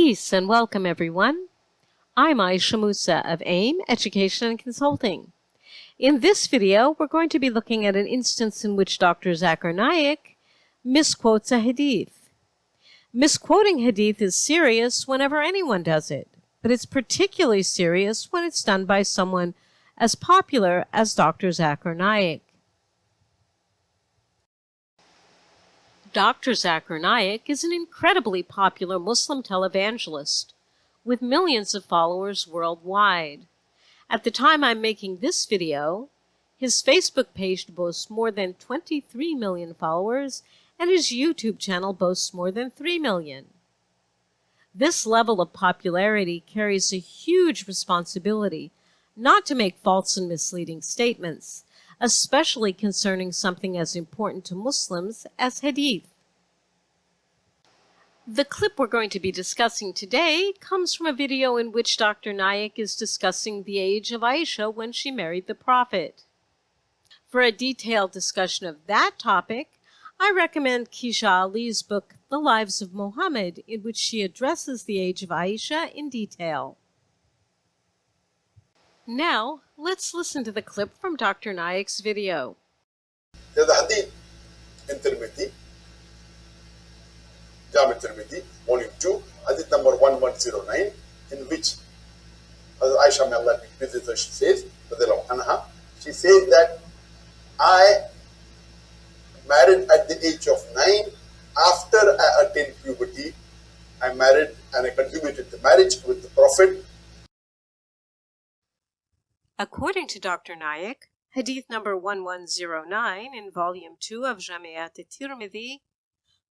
Peace and welcome, everyone. I'm Aisha Musa of AIM Education and Consulting. In this video, we're going to be looking at an instance in which Dr. Zakir Naik misquotes a hadith. Misquoting hadith is serious whenever anyone does it, but it's particularly serious when it's done by someone as popular as Dr. Zakir Naik. Dr. Zakir Naik is an incredibly popular Muslim televangelist with millions of followers worldwide. At the time I'm making this video, his Facebook page boasts more than 23 million followers and his YouTube channel boasts more than 3 million. This level of popularity carries a huge responsibility not to make false and misleading statements, especially concerning something as important to Muslims as hadith. The clip we're going to be discussing today comes from a video in which Dr. Naik is discussing the age of Aisha when she married the Prophet. For a detailed discussion of that topic, I recommend Keisha Ali's book, The Lives of Muhammad, in which she addresses the age of Aisha in detail. Now, let's listen to the clip from Dr. Naik's video. There's a Hadith in Tirmidhi, Jami'at Tirmidhi, Volume 2, Hadith number 1109, in which Aisha, may Allah be pleased with her, she says that I married at the age of 9. After I attained puberty, I married and I consummated the marriage with the Prophet. According to Dr. Naik, Hadith number 1109 in Volume 2 of Jami'at al-Tirmidhi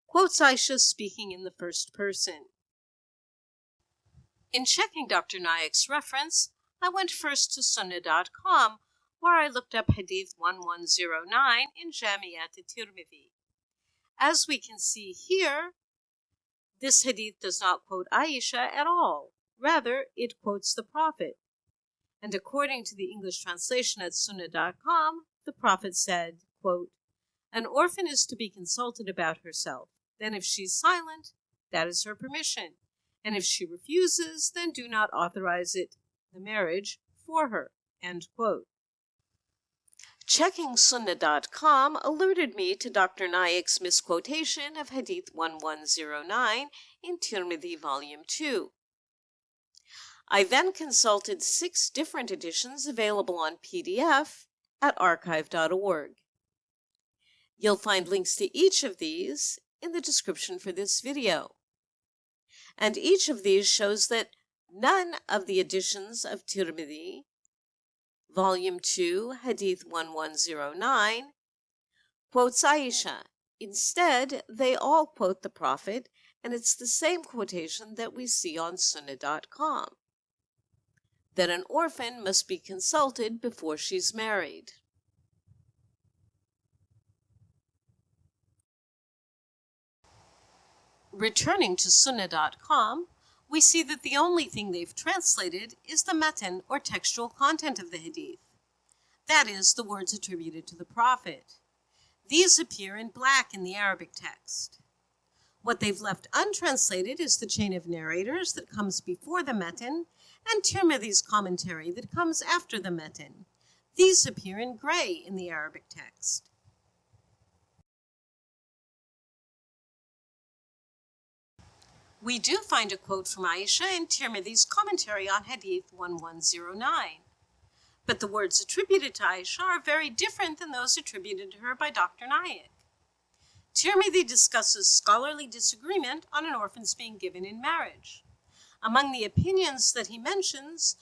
quotes Aisha speaking in the first person. In checking Dr. Naik's reference, I went first to Sunnah.com, where I looked up Hadith 1109 in Jami'at al-Tirmidhi. As we can see here, this hadith does not quote Aisha at all. Rather, it quotes the Prophet. And according to the English translation at Sunnah.com, the Prophet said, quote, "An orphan is to be consulted about herself. Then if she's silent, that is her permission. And if she refuses, then do not authorize it, the marriage, for her." End quote. Checking Sunnah.com alerted me to Dr. Naik's misquotation of Hadith 1109 in Tirmidhi Volume 2. I then consulted 6 different editions available on PDF at archive.org. You'll find links to each of these in the description for this video. And each of these shows that none of the editions of Tirmidhi, Volume 2, Hadith 1109, quotes Aisha. Instead, they all quote the Prophet, and it's the same quotation that we see on Sunnah.com. That an orphan must be consulted before she's married. Returning to Sunnah.com, we see that the only thing they've translated is the matan or textual content of the hadith. That is, the words attributed to the Prophet. These appear in black in the Arabic text. What they've left untranslated is the chain of narrators that comes before the matan and Tirmidhi's commentary that comes after the matan. These appear in gray in the Arabic text. We do find a quote from Aisha in Tirmidhi's commentary on Hadith 1109. But the words attributed to Aisha are very different than those attributed to her by Dr. Naik. Tirmidhi discusses scholarly disagreement on an orphan's being given in marriage. Among the opinions that he mentions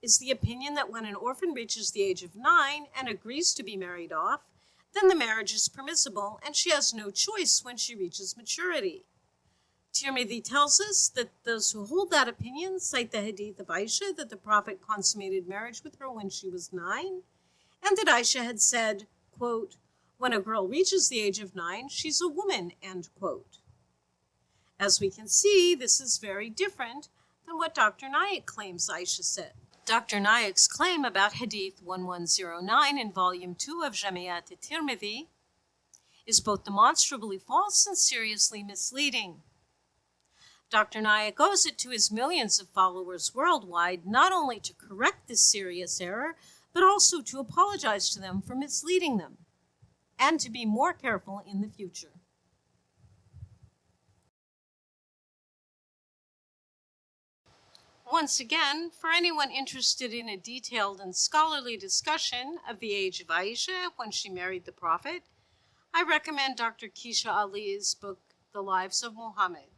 is the opinion that when an orphan reaches the age of 9 and agrees to be married off, then the marriage is permissible and she has no choice when she reaches maturity. Tirmidhi tells us that those who hold that opinion cite the hadith of Aisha that the Prophet consummated marriage with her when she was 9, and that Aisha had said, quote, "When a girl reaches the age of 9, she's a woman," end quote. As we can see, this is very different than what Dr. Naik claims Aisha said. Dr. Naik's claim about Hadith 1109 in Volume 2 of Jami'at al-Tirmidhi is both demonstrably false and seriously misleading. Dr. Naik owes it to his millions of followers worldwide not only to correct this serious error, but also to apologize to them for misleading them, and to be more careful in the future. Once again, for anyone interested in a detailed and scholarly discussion of the age of Aisha when she married the Prophet, I recommend Dr. Keisha Ali's book, The Lives of Muhammad.